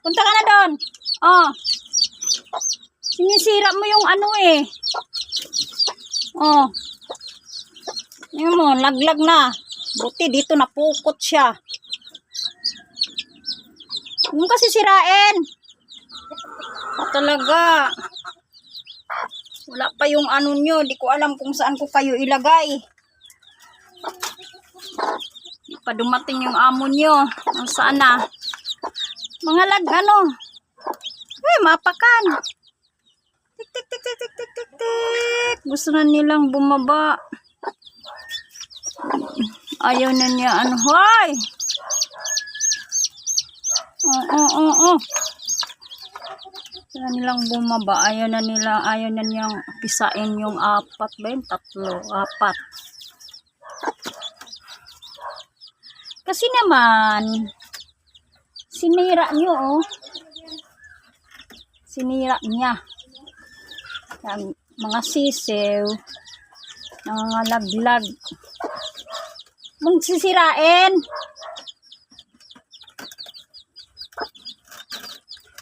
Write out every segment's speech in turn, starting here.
Punta ka na doon. Oh. Sinisira mo yung ano eh. Oh. Yan mo, laglag na. Buti dito napukot siya. Huwag kasi sirain. Talaga. Wala pa yung ano nyo. Di ko alam kung saan ko kayo ilagay. Di pa dumating yung amo nyo. Saan na? Mga ano. Mapakan. Tik, tik, tik, tik, tik, tik, tik, tik. Gusto na nilang bumaba. Ayaw na niya. Ano? Hoy! Gusto na nilang bumaba. Ayaw na niyang pisain yung 4 ba yun? 3, 4. Kasi naman, sinira nyo, oh. Sinira niya. Yan, mga sisiw, mga laglag. Magsisirain.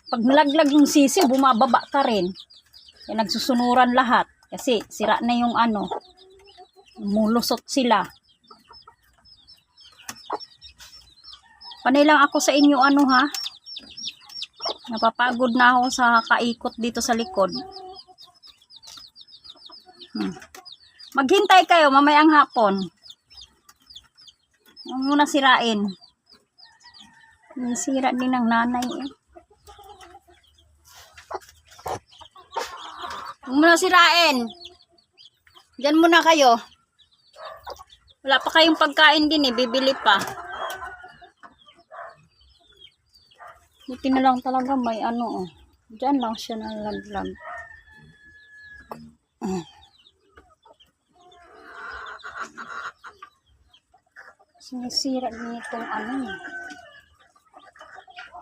Pag nalaglag yung sisiw, bumababa ka rin. Yan, nagsusunuran lahat. Kasi sira na yung ano. Mulusot sila. Panay lang ako sa inyo ano ha. Napapagod na ako sa kaikot dito sa likod. Maghintay kayo mamayang hapon. Huwag muna sirain. Sira din ng nanay eh. Huwag muna sirain. Diyan muna kayo. Wala pa kayong pagkain din eh. Bibili pa. Buti na lang talaga may ano oh. Diyan lang siya nalaglag. Sinisira din itong ano.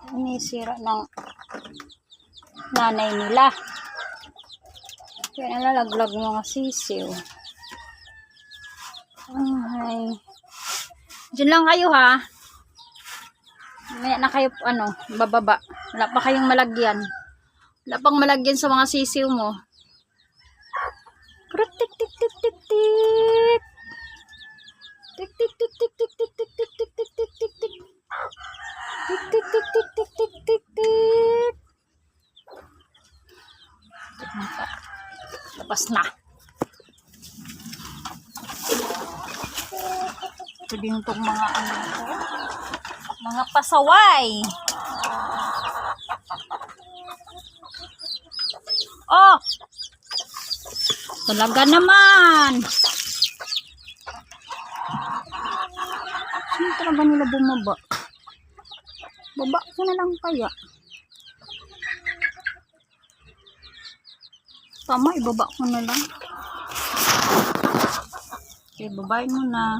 Sinisira ng nanay nila. Kaya nalalaglag mga sisiw. Ay. Diyan lang kayo ha. May na kayo ano, bababa. Wala pa kayong malagyan. Wala pang malagyan sa mga sisiw mo. Tik tik tik tik tik tik. Tik tik tik tik tik tik tik tik tik tik tik tik tik. Tik tik tik tik tik tik tik tik. Tapos na. Ito din itong mga ano ko. Mga pasaway. Oh! Talaga naman. Saan talaga nila bumaba? Baba ko na lang kaya. Tama, ibaba ko na lang. Okay, babayin mo na.